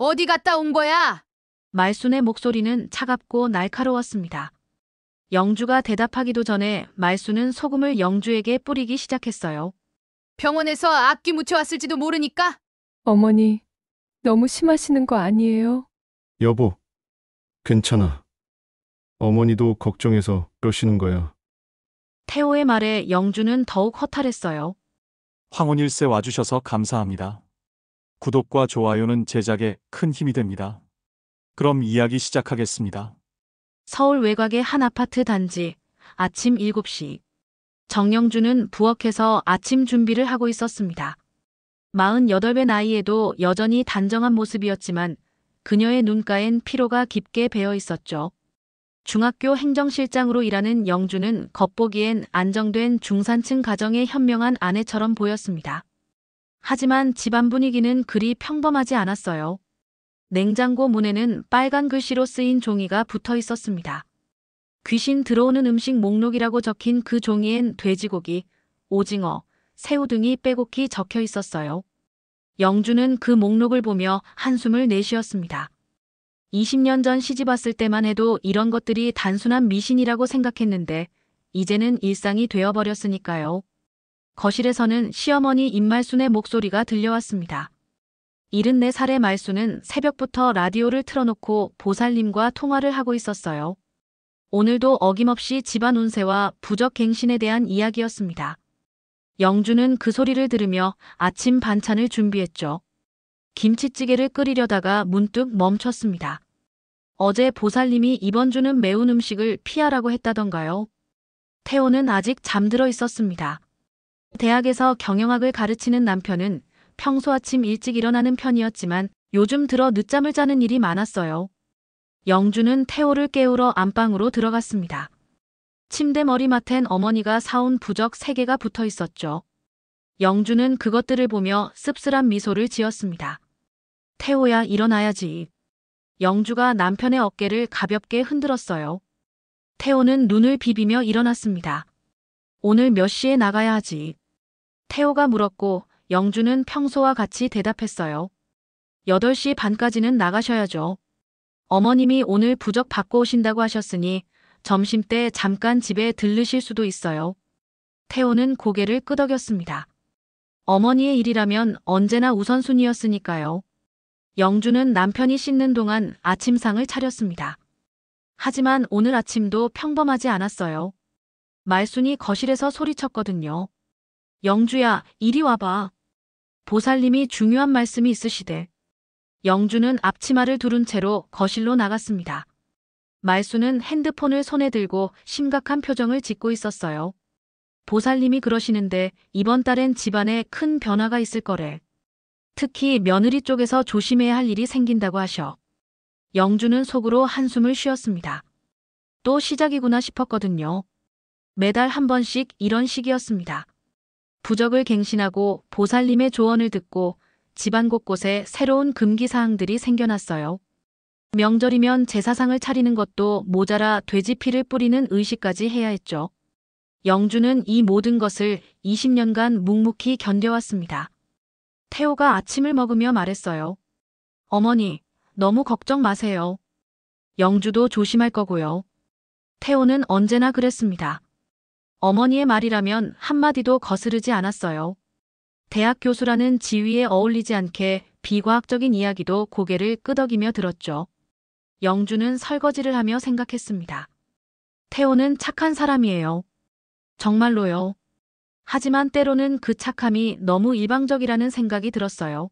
어디 갔다 온 거야? 말순의 목소리는 차갑고 날카로웠습니다. 영주가 대답하기도 전에 말순은 소금을 영주에게 뿌리기 시작했어요. 병원에서 악귀 묻혀왔을지도 모르니까? 어머니, 너무 심하시는 거 아니에요? 여보, 괜찮아. 어머니도 걱정해서 그러시는 거야. 태호의 말에 영주는 더욱 허탈했어요. 황혼일세 와주셔서 감사합니다. 구독과 좋아요는 제작에 큰 힘이 됩니다. 그럼 이야기 시작하겠습니다. 서울 외곽의 한 아파트 단지, 아침 7시. 정영주는 부엌에서 아침 준비를 하고 있었습니다. 48배 나이에도 여전히 단정한 모습이었지만 그녀의 눈가엔 피로가 깊게 배어 있었죠. 중학교 행정실장으로 일하는 영주는 겉보기엔 안정된 중산층 가정의 현명한 아내처럼 보였습니다. 하지만 집안 분위기는 그리 평범하지 않았어요. 냉장고 문에는 빨간 글씨로 쓰인 종이가 붙어 있었습니다. 귀신 들어오는 음식 목록이라고 적힌 그 종이엔 돼지고기, 오징어, 새우 등이 빼곡히 적혀 있었어요. 영주는 그 목록을 보며 한숨을 내쉬었습니다. 20년 전 시집 왔을 때만 해도 이런 것들이 단순한 미신이라고 생각했는데 이제는 일상이 되어버렸으니까요. 거실에서는 시어머니 임말순의 목소리가 들려왔습니다. 74살의 말순은 새벽부터 라디오를 틀어놓고 보살님과 통화를 하고 있었어요. 오늘도 어김없이 집안 운세와 부적 갱신에 대한 이야기였습니다. 영주는 그 소리를 들으며 아침 반찬을 준비했죠. 김치찌개를 끓이려다가 문득 멈췄습니다. 어제 보살님이 이번 주는 매운 음식을 피하라고 했다던가요. 태호는 아직 잠들어 있었습니다. 대학에서 경영학을 가르치는 남편은 평소 아침 일찍 일어나는 편이었지만 요즘 들어 늦잠을 자는 일이 많았어요. 영주는 태호를 깨우러 안방으로 들어갔습니다. 침대 머리맡엔 어머니가 사온 부적 3개가 붙어 있었죠. 영주는 그것들을 보며 씁쓸한 미소를 지었습니다. 태호야, 일어나야지. 영주가 남편의 어깨를 가볍게 흔들었어요. 태호는 눈을 비비며 일어났습니다. 오늘 몇 시에 나가야 하지? 태호가 물었고 영주는 평소와 같이 대답했어요. 8시 반까지는 나가셔야죠. 어머님이 오늘 부적 받고 오신다고 하셨으니 점심때 잠깐 집에 들르실 수도 있어요. 태호는 고개를 끄덕였습니다. 어머니의 일이라면 언제나 우선순위였으니까요. 영주는 남편이 씻는 동안 아침상을 차렸습니다. 하지만 오늘 아침도 평범하지 않았어요. 말순이 거실에서 소리쳤거든요. 영주야, 이리 와봐. 보살님이 중요한 말씀이 있으시대. 영주는 앞치마를 두른 채로 거실로 나갔습니다. 말순은 핸드폰을 손에 들고 심각한 표정을 짓고 있었어요. 보살님이 그러시는데 이번 달엔 집안에 큰 변화가 있을 거래. 특히 며느리 쪽에서 조심해야 할 일이 생긴다고 하셔. 영주는 속으로 한숨을 쉬었습니다. 또 시작이구나 싶었거든요. 매달 한 번씩 이런 시기였습니다. 부적을 갱신하고 보살님의 조언을 듣고 집안 곳곳에 새로운 금기사항들이 생겨났어요. 명절이면 제사상을 차리는 것도 모자라 돼지피를 뿌리는 의식까지 해야 했죠. 영주는 이 모든 것을 20년간 묵묵히 견뎌왔습니다. 태호가 아침을 먹으며 말했어요. 어머니, 너무 걱정 마세요. 영주도 조심할 거고요. 태호는 언제나 그랬습니다. 어머니의 말이라면 한마디도 거스르지 않았어요. 대학 교수라는 지위에 어울리지 않게 비과학적인 이야기도 고개를 끄덕이며 들었죠. 영주는 설거지를 하며 생각했습니다. 태호는 착한 사람이에요. 정말로요. 하지만 때로는 그 착함이 너무 일방적이라는 생각이 들었어요.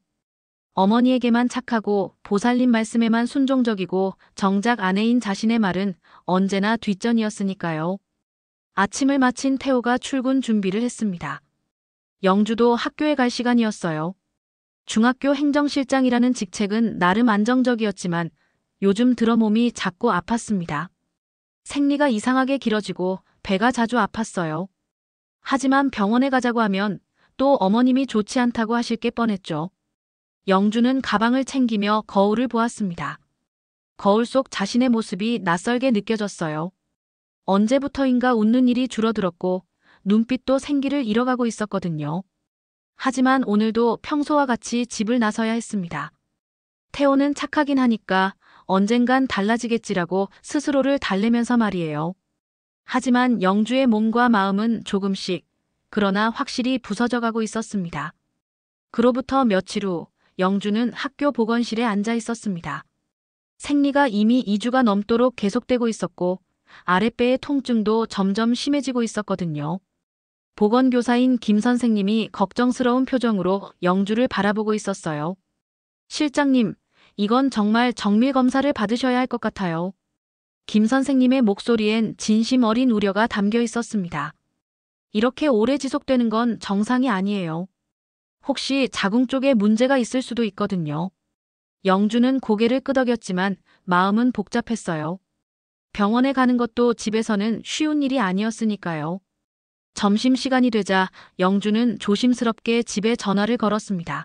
어머니에게만 착하고 보살님 말씀에만 순종적이고 정작 아내인 자신의 말은 언제나 뒷전이었으니까요. 아침을 마친 태호가 출근 준비를 했습니다. 영주도 학교에 갈 시간이었어요. 중학교 행정실장이라는 직책은 나름 안정적이었지만 요즘 들어 몸이 자꾸 아팠습니다. 생리가 이상하게 길어지고 배가 자주 아팠어요. 하지만 병원에 가자고 하면 또 어머님이 좋지 않다고 하실 게 뻔했죠. 영주는 가방을 챙기며 거울을 보았습니다. 거울 속 자신의 모습이 낯설게 느껴졌어요. 언제부터인가 웃는 일이 줄어들었고 눈빛도 생기를 잃어가고 있었거든요. 하지만 오늘도 평소와 같이 집을 나서야 했습니다. 태호는 착하긴 하니까 언젠간 달라지겠지라고 스스로를 달래면서 말이에요. 하지만 영주의 몸과 마음은 조금씩, 그러나 확실히 부서져가고 있었습니다. 그로부터 며칠 후 영주는 학교 보건실에 앉아 있었습니다. 생리가 이미 2주가 넘도록 계속되고 있었고 아랫배의 통증도 점점 심해지고 있었거든요. 보건교사인 김 선생님이 걱정스러운 표정으로 영주를 바라보고 있었어요. 실장님, 이건 정말 정밀 검사를 받으셔야 할 것 같아요. 김 선생님의 목소리엔 진심 어린 우려가 담겨 있었습니다. 이렇게 오래 지속되는 건 정상이 아니에요. 혹시 자궁 쪽에 문제가 있을 수도 있거든요. 영주는 고개를 끄덕였지만 마음은 복잡했어요. 병원에 가는 것도 집에서는 쉬운 일이 아니었으니까요. 점심시간이 되자 영주는 조심스럽게 집에 전화를 걸었습니다.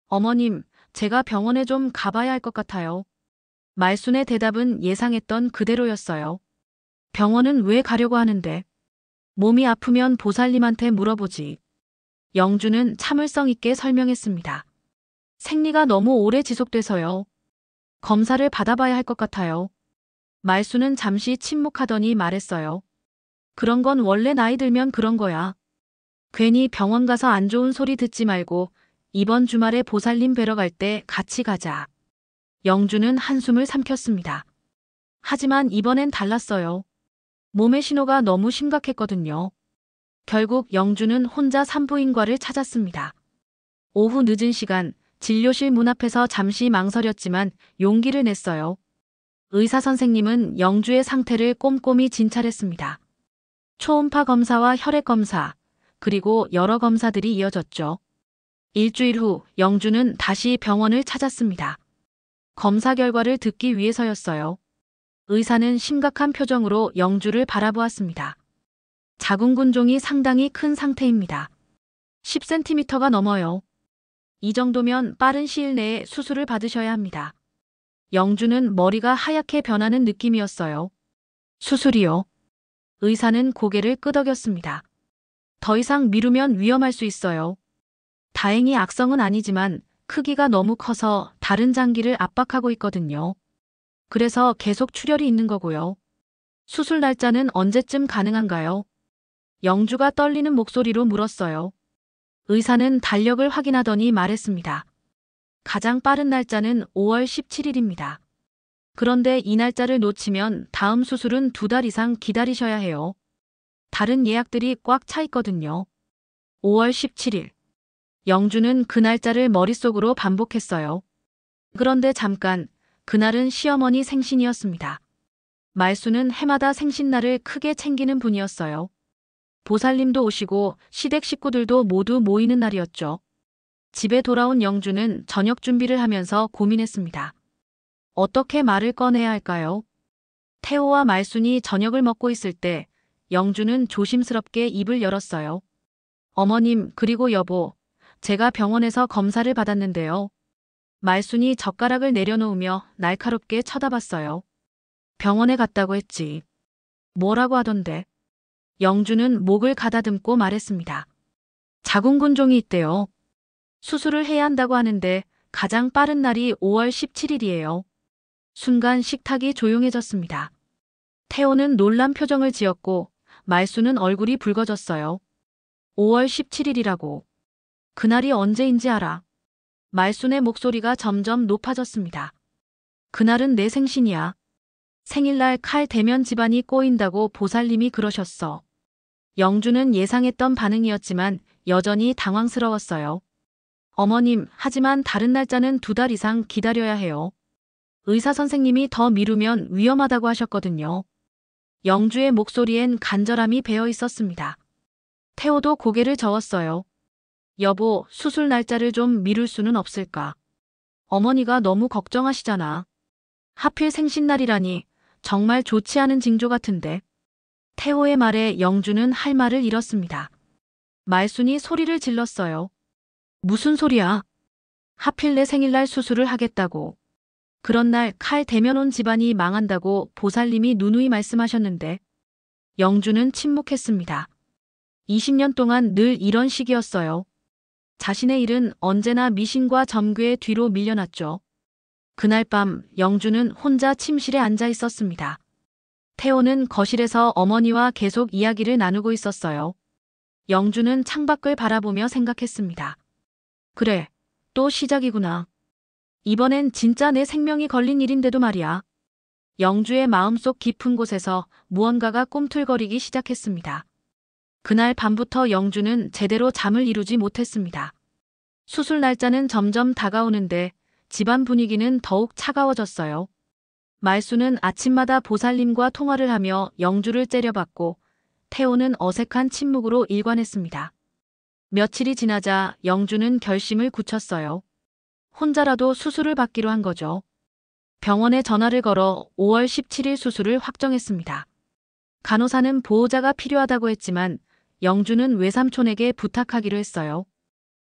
어머님, 제가 병원에 좀 가봐야 할 것 같아요. 말순의 대답은 예상했던 그대로였어요. 병원은 왜 가려고 하는데? 몸이 아프면 보살님한테 물어보지. 영주는 참을성 있게 설명했습니다. 생리가 너무 오래 지속돼서요. 검사를 받아봐야 할 것 같아요. 말순은 잠시 침묵하더니 말했어요. 그런 건 원래 나이 들면 그런 거야. 괜히 병원 가서 안 좋은 소리 듣지 말고 이번 주말에 보살님 뵈러 갈 때 같이 가자. 영주는 한숨을 삼켰습니다. 하지만 이번엔 달랐어요. 몸의 신호가 너무 심각했거든요. 결국 영주는 혼자 산부인과를 찾았습니다. 오후 늦은 시간 진료실 문 앞에서 잠시 망설였지만 용기를 냈어요. 의사 선생님은 영주의 상태를 꼼꼼히 진찰했습니다. 초음파 검사와 혈액 검사, 그리고 여러 검사들이 이어졌죠. 일주일 후 영주는 다시 병원을 찾았습니다. 검사 결과를 듣기 위해서였어요. 의사는 심각한 표정으로 영주를 바라보았습니다. 자궁근종이 상당히 큰 상태입니다. 10cm가 넘어요. 이 정도면 빠른 시일 내에 수술을 받으셔야 합니다. 영주는 머리가 하얗게 변하는 느낌이었어요. 수술이요? 의사는 고개를 끄덕였습니다. 더 이상 미루면 위험할 수 있어요. 다행히 악성은 아니지만 크기가 너무 커서 다른 장기를 압박하고 있거든요. 그래서 계속 출혈이 있는 거고요. 수술 날짜는 언제쯤 가능한가요? 영주가 떨리는 목소리로 물었어요. 의사는 달력을 확인하더니 말했습니다. 가장 빠른 날짜는 5월 17일입니다. 그런데 이 날짜를 놓치면 다음 수술은 2달 이상 기다리셔야 해요. 다른 예약들이 꽉 차 있거든요. 5월 17일. 영주는 그 날짜를 머릿속으로 반복했어요. 그런데 잠깐, 그날은 시어머니 생신이었습니다. 말순은 해마다 생신날을 크게 챙기는 분이었어요. 보살님도 오시고 시댁 식구들도 모두 모이는 날이었죠. 집에 돌아온 영주는 저녁 준비를 하면서 고민했습니다. 어떻게 말을 꺼내야 할까요? 태호와 말순이 저녁을 먹고 있을 때 영주는 조심스럽게 입을 열었어요. 어머님, 그리고 여보, 제가 병원에서 검사를 받았는데요. 말순이 젓가락을 내려놓으며 날카롭게 쳐다봤어요. 병원에 갔다고 했지. 뭐라고 하던데? 영주는 목을 가다듬고 말했습니다. 자궁근종이 있대요. 수술을 해야 한다고 하는데 가장 빠른 날이 5월 17일이에요. 순간 식탁이 조용해졌습니다. 태호는 놀란 표정을 지었고 말순은 얼굴이 붉어졌어요. 5월 17일이라고. 그날이 언제인지 알아. 말순의 목소리가 점점 높아졌습니다. 그날은 내 생신이야. 생일날 칼 대면 집안이 꼬인다고 보살님이 그러셨어. 영주는 예상했던 반응이었지만 여전히 당황스러웠어요. 어머님, 하지만 다른 날짜는 2달 이상 기다려야 해요. 의사 선생님이 더 미루면 위험하다고 하셨거든요. 영주의 목소리엔 간절함이 배어 있었습니다. 태호도 고개를 저었어요. 여보, 수술 날짜를 좀 미룰 수는 없을까? 어머니가 너무 걱정하시잖아. 하필 생신날이라니 정말 좋지 않은 징조 같은데. 태호의 말에 영주는 할 말을 잃었습니다. 말순이 소리를 질렀어요. 무슨 소리야? 하필 내 생일날 수술을 하겠다고. 그런 날 칼 대면 온 집안이 망한다고 보살님이 누누이 말씀하셨는데. 영주는 침묵했습니다. 20년 동안 늘 이런 식이었어요. 자신의 일은 언제나 미신과 점괘의 뒤로 밀려났죠. 그날 밤 영주는 혼자 침실에 앉아 있었습니다. 태호는 거실에서 어머니와 계속 이야기를 나누고 있었어요. 영주는 창밖을 바라보며 생각했습니다. 그래, 또 시작이구나. 이번엔 진짜 내 생명이 걸린 일인데도 말이야. 영주의 마음속 깊은 곳에서 무언가가 꿈틀거리기 시작했습니다. 그날 밤부터 영주는 제대로 잠을 이루지 못했습니다. 수술 날짜는 점점 다가오는데 집안 분위기는 더욱 차가워졌어요. 말수는 아침마다 보살님과 통화를 하며 영주를 째려봤고 태호는 어색한 침묵으로 일관했습니다. 며칠이 지나자 영주는 결심을 굳혔어요. 혼자라도 수술을 받기로 한 거죠. 병원에 전화를 걸어 5월 17일 수술을 확정했습니다. 간호사는 보호자가 필요하다고 했지만 영주는 외삼촌에게 부탁하기로 했어요.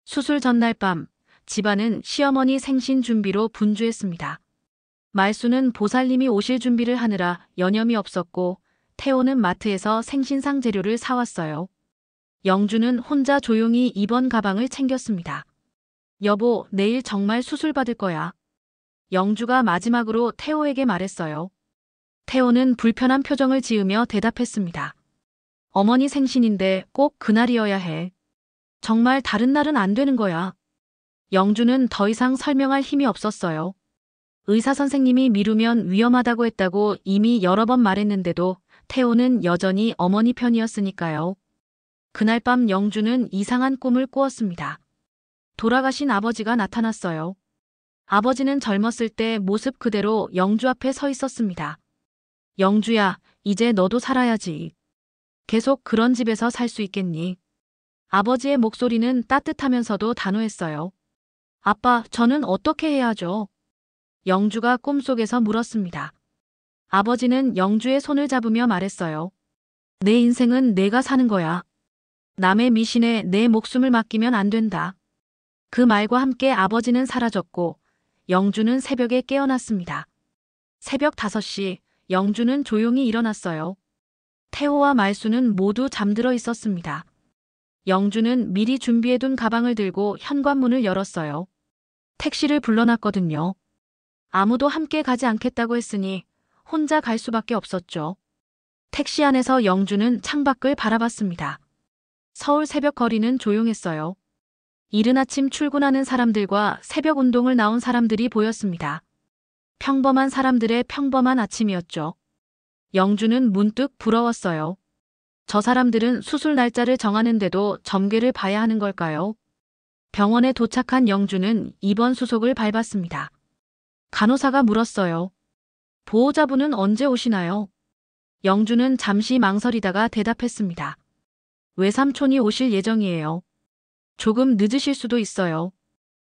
수술 전날 밤 집안은 시어머니 생신 준비로 분주했습니다. 말수는 보살님이 오실 준비를 하느라 여념이 없었고 태호는 마트에서 생신상 재료를 사왔어요. 영주는 혼자 조용히 입원 가방을 챙겼습니다. 여보, 내일 정말 수술 받을 거야. 영주가 마지막으로 태호에게 말했어요. 태호는 불편한 표정을 지으며 대답했습니다. 어머니 생신인데 꼭 그날이어야 해. 정말 다른 날은 안 되는 거야. 영주는 더 이상 설명할 힘이 없었어요. 의사 선생님이 미루면 위험하다고 했다고 이미 여러 번 말했는데도 태호는 여전히 어머니 편이었으니까요. 그날 밤 영주는 이상한 꿈을 꾸었습니다. 돌아가신 아버지가 나타났어요. 아버지는 젊었을 때 모습 그대로 영주 앞에 서 있었습니다. 영주야, 이제 너도 살아야지. 계속 그런 집에서 살 수 있겠니? 아버지의 목소리는 따뜻하면서도 단호했어요. 아빠, 저는 어떻게 해야 하죠? 영주가 꿈속에서 물었습니다. 아버지는 영주의 손을 잡으며 말했어요. 내 인생은 내가 사는 거야. 남의 미신에 내 목숨을 맡기면 안 된다. 그 말과 함께 아버지는 사라졌고 영주는 새벽에 깨어났습니다. 새벽 5시, 영주는 조용히 일어났어요. 태호와 말수는 모두 잠들어 있었습니다. 영주는 미리 준비해둔 가방을 들고 현관문을 열었어요. 택시를 불러놨거든요. 아무도 함께 가지 않겠다고 했으니 혼자 갈 수밖에 없었죠. 택시 안에서 영주는 창밖을 바라봤습니다. 서울 새벽 거리는 조용했어요. 이른 아침 출근하는 사람들과 새벽 운동을 나온 사람들이 보였습니다. 평범한 사람들의 평범한 아침이었죠. 영주는 문득 부러웠어요. 저 사람들은 수술 날짜를 정하는데도 점괘를 봐야 하는 걸까요? 병원에 도착한 영주는 입원 수속을 밟았습니다. 간호사가 물었어요. 보호자분은 언제 오시나요? 영주는 잠시 망설이다가 대답했습니다. 외삼촌이 오실 예정이에요. 조금 늦으실 수도 있어요.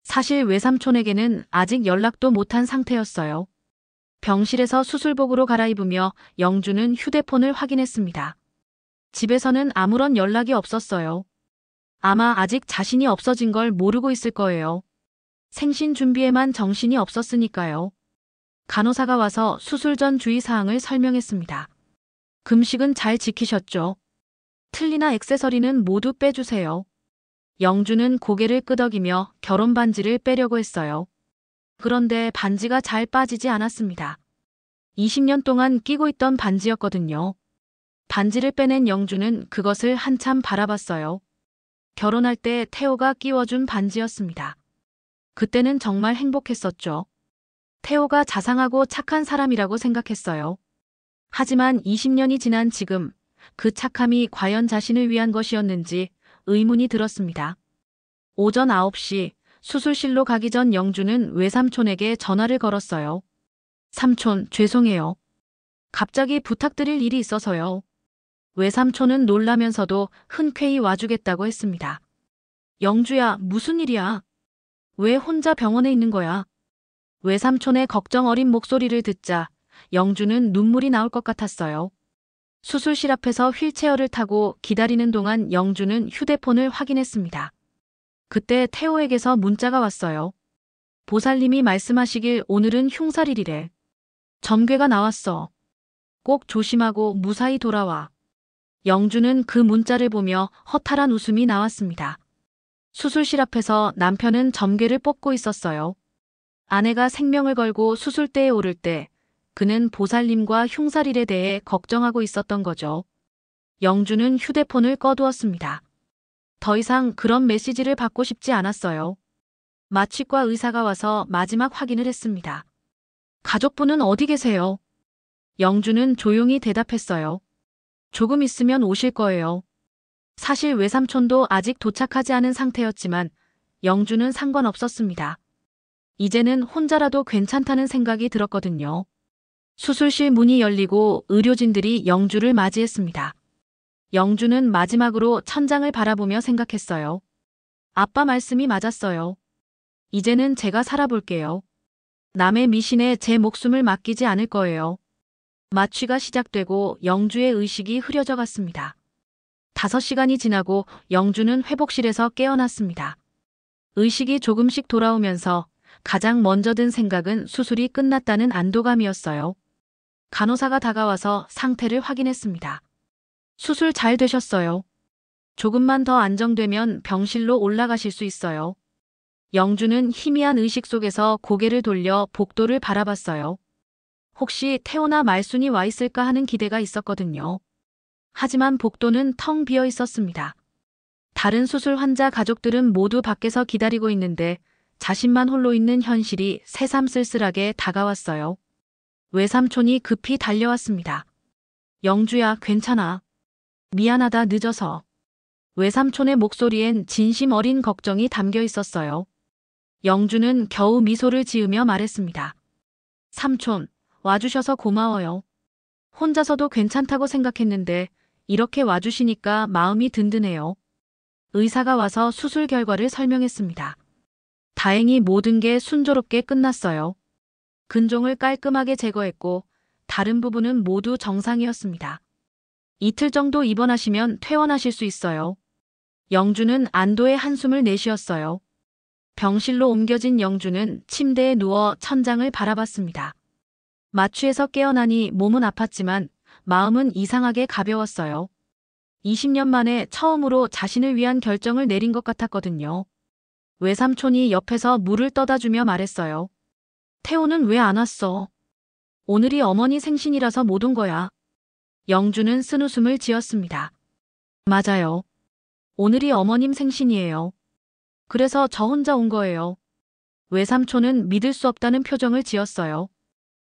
사실 외삼촌에게는 아직 연락도 못한 상태였어요. 병실에서 수술복으로 갈아입으며 영주는 휴대폰을 확인했습니다. 집에서는 아무런 연락이 없었어요. 아마 아직 자신이 없어진 걸 모르고 있을 거예요. 생신 준비에만 정신이 없었으니까요. 간호사가 와서 수술 전 주의사항을 설명했습니다. 금식은 잘 지키셨죠? 틀니나 액세서리는 모두 빼주세요. 영주는 고개를 끄덕이며 결혼 반지를 빼려고 했어요. 그런데 반지가 잘 빠지지 않았습니다. 20년 동안 끼고 있던 반지였거든요. 반지를 빼낸 영주는 그것을 한참 바라봤어요. 결혼할 때 태호가 끼워준 반지였습니다. 그때는 정말 행복했었죠. 태호가 자상하고 착한 사람이라고 생각했어요. 하지만 20년이 지난 지금 그 착함이 과연 자신을 위한 것이었는지 의문이 들었습니다. 오전 9시 수술실로 가기 전 영주는 외삼촌에게 전화를 걸었어요. 삼촌, 죄송해요. 갑자기 부탁드릴 일이 있어서요. 외삼촌은 놀라면서도 흔쾌히 와주겠다고 했습니다. 영주야, 무슨 일이야? 왜 혼자 병원에 있는 거야? 외삼촌의 걱정 어린 목소리를 듣자 영주는 눈물이 나올 것 같았어요. 수술실 앞에서 휠체어를 타고 기다리는 동안 영주는 휴대폰을 확인했습니다. 그때 태호에게서 문자가 왔어요. 보살님이 말씀하시길 오늘은 흉살일이래. 점괘가 나왔어. 꼭 조심하고 무사히 돌아와. 영주는 그 문자를 보며 허탈한 웃음이 나왔습니다. 수술실 앞에서 남편은 점괘를 뽑고 있었어요. 아내가 생명을 걸고 수술대에 오를 때 그는 보살님과 흉살일에 대해 걱정하고 있었던 거죠. 영주는 휴대폰을 꺼두었습니다. 더 이상 그런 메시지를 받고 싶지 않았어요. 마취과 의사가 와서 마지막 확인을 했습니다. 가족분은 어디 계세요? 영주는 조용히 대답했어요. 조금 있으면 오실 거예요. 사실 외삼촌도 아직 도착하지 않은 상태였지만 영주는 상관없었습니다. 이제는 혼자라도 괜찮다는 생각이 들었거든요. 수술실 문이 열리고 의료진들이 영주를 맞이했습니다. 영주는 마지막으로 천장을 바라보며 생각했어요. 아빠 말씀이 맞았어요. 이제는 제가 살아볼게요. 남의 미신에 제 목숨을 맡기지 않을 거예요. 마취가 시작되고 영주의 의식이 흐려져 갔습니다. 5시간이 지나고 영주는 회복실에서 깨어났습니다. 의식이 조금씩 돌아오면서 가장 먼저 든 생각은 수술이 끝났다는 안도감이었어요. 간호사가 다가와서 상태를 확인했습니다. 수술 잘 되셨어요. 조금만 더 안정되면 병실로 올라가실 수 있어요. 영주는 희미한 의식 속에서 고개를 돌려 복도를 바라봤어요. 혹시 태호나 말순이 와 있을까 하는 기대가 있었거든요. 하지만 복도는 텅 비어 있었습니다. 다른 수술 환자 가족들은 모두 밖에서 기다리고 있는데 자신만 홀로 있는 현실이 새삼스럽게 다가왔어요. 외삼촌이 급히 달려왔습니다. 영주야, 괜찮아. 미안하다, 늦어서. 외삼촌의 목소리엔 진심 어린 걱정이 담겨 있었어요. 영주는 겨우 미소를 지으며 말했습니다. 삼촌, 와주셔서 고마워요. 혼자서도 괜찮다고 생각했는데 이렇게 와주시니까 마음이 든든해요. 의사가 와서 수술 결과를 설명했습니다. 다행히 모든 게 순조롭게 끝났어요. 근종을 깔끔하게 제거했고 다른 부분은 모두 정상이었습니다. 이틀 정도 입원하시면 퇴원하실 수 있어요. 영주는 안도의 한숨을 내쉬었어요. 병실로 옮겨진 영주는 침대에 누워 천장을 바라봤습니다. 마취에서 깨어나니 몸은 아팠지만 마음은 이상하게 가벼웠어요. 20년 만에 처음으로 자신을 위한 결정을 내린 것 같았거든요. 외삼촌이 옆에서 물을 떠다주며 말했어요. 태호는 왜 안 왔어? 오늘이 어머니 생신이라서 못 온 거야. 영주는 쓴웃음을 지었습니다. 맞아요. 오늘이 어머님 생신이에요. 그래서 저 혼자 온 거예요. 외삼촌은 믿을 수 없다는 표정을 지었어요.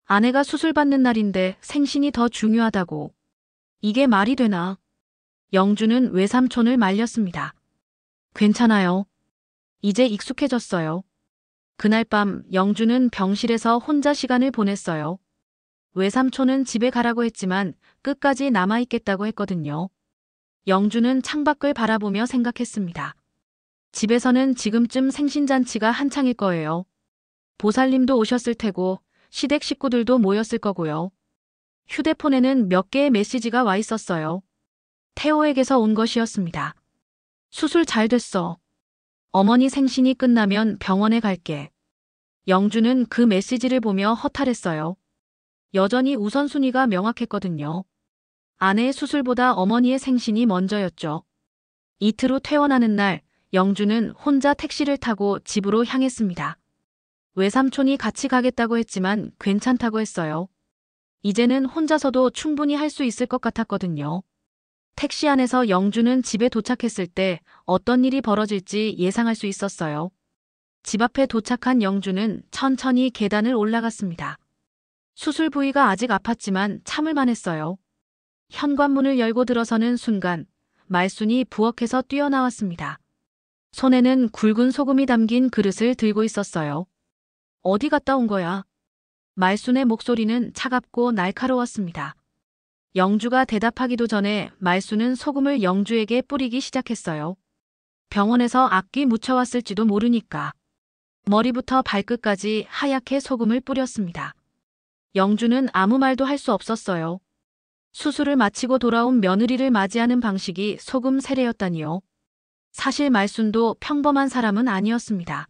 아내가 수술받는 날인데 생신이 더 중요하다고. 이게 말이 되나? 영주는 외삼촌을 말렸습니다. 괜찮아요. 이제 익숙해졌어요. 그날 밤 영주는 병실에서 혼자 시간을 보냈어요. 외삼촌은 집에 가라고 했지만 끝까지 남아있겠다고 했거든요. 영주는 창밖을 바라보며 생각했습니다. 집에서는 지금쯤 생신잔치가 한창일 거예요. 보살님도 오셨을 테고 시댁 식구들도 모였을 거고요. 휴대폰에는 몇 개의 메시지가 와 있었어요. 태호에게서 온 것이었습니다. 수술 잘 됐어. 어머니 생신이 끝나면 병원에 갈게. 영주는 그 메시지를 보며 허탈했어요. 여전히 우선순위가 명확했거든요. 아내의 수술보다 어머니의 생신이 먼저였죠. 이틀 후 퇴원하는 날, 영주는 혼자 택시를 타고 집으로 향했습니다. 외삼촌이 같이 가겠다고 했지만 괜찮다고 했어요. 이제는 혼자서도 충분히 할 수 있을 것 같았거든요. 택시 안에서 영주는 집에 도착했을 때 어떤 일이 벌어질지 예상할 수 있었어요. 집 앞에 도착한 영주는 천천히 계단을 올라갔습니다. 수술 부위가 아직 아팠지만 참을만 했어요. 현관문을 열고 들어서는 순간 말순이 부엌에서 뛰어나왔습니다. 손에는 굵은 소금이 담긴 그릇을 들고 있었어요. 어디 갔다 온 거야? 말순의 목소리는 차갑고 날카로웠습니다. 영주가 대답하기도 전에 말순은 소금을 영주에게 뿌리기 시작했어요. 병원에서 악기 묻혀왔을지도 모르니까. 머리부터 발끝까지 하얗게 소금을 뿌렸습니다. 영주는 아무 말도 할 수 없었어요. 수술을 마치고 돌아온 며느리를 맞이하는 방식이 소금 세례였다니요. 사실 말순도 평범한 사람은 아니었습니다.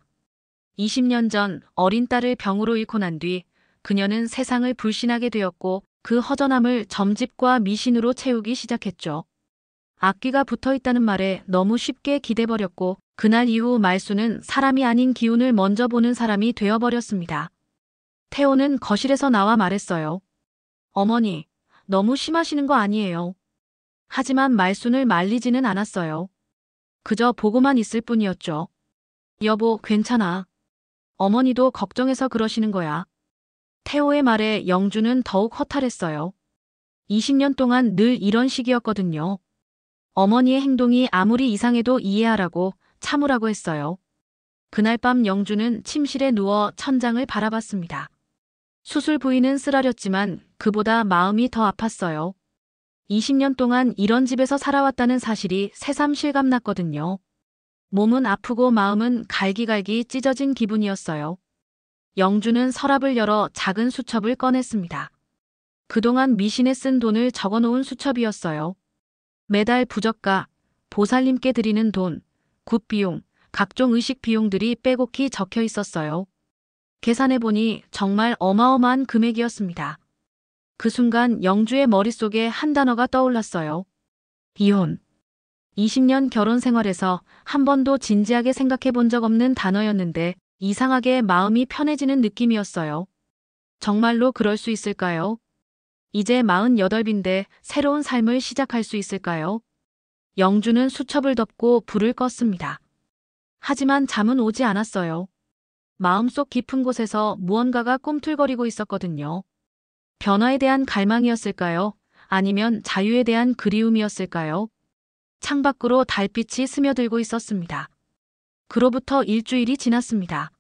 20년 전 어린 딸을 병으로 잃고 난 뒤 그녀는 세상을 불신하게 되었고 그 허전함을 점집과 미신으로 채우기 시작했죠. 악기가 붙어있다는 말에 너무 쉽게 기대버렸고 그날 이후 말수는 사람이 아닌 기운을 먼저 보는 사람이 되어버렸습니다. 태호는 거실에서 나와 말했어요. 어머니, 너무 심하시는 거 아니에요. 하지만 말순을 말리지는 않았어요. 그저 보고만 있을 뿐이었죠. 여보, 괜찮아. 어머니도 걱정해서 그러시는 거야. 태호의 말에 영주는 더욱 허탈했어요. 20년 동안 늘 이런 식이었거든요. 어머니의 행동이 아무리 이상해도 이해하라고 참으라고 했어요. 그날 밤 영주는 침실에 누워 천장을 바라봤습니다. 수술 부위는 쓰라렸지만 그보다 마음이 더 아팠어요. 20년 동안 이런 집에서 살아왔다는 사실이 새삼 실감났거든요. 몸은 아프고 마음은 갈기갈기 찢어진 기분이었어요. 영주는 서랍을 열어 작은 수첩을 꺼냈습니다. 그동안 미신에 쓴 돈을 적어놓은 수첩이었어요. 매달 부적과 보살님께 드리는 돈, 굿비용, 각종 의식 비용들이 빼곡히 적혀 있었어요. 계산해보니 정말 어마어마한 금액이었습니다. 그 순간 영주의 머릿속에 한 단어가 떠올랐어요. 이혼. 20년 결혼 생활에서 한 번도 진지하게 생각해 본 적 없는 단어였는데 이상하게 마음이 편해지는 느낌이었어요. 정말로 그럴 수 있을까요? 이제 48인데 새로운 삶을 시작할 수 있을까요? 영주는 수첩을 덮고 불을 껐습니다. 하지만 잠은 오지 않았어요. 마음속 깊은 곳에서 무언가가 꿈틀거리고 있었거든요. 변화에 대한 갈망이었을까요? 아니면 자유에 대한 그리움이었을까요? 창밖으로 달빛이 스며들고 있었습니다. 그로부터 일주일이 지났습니다.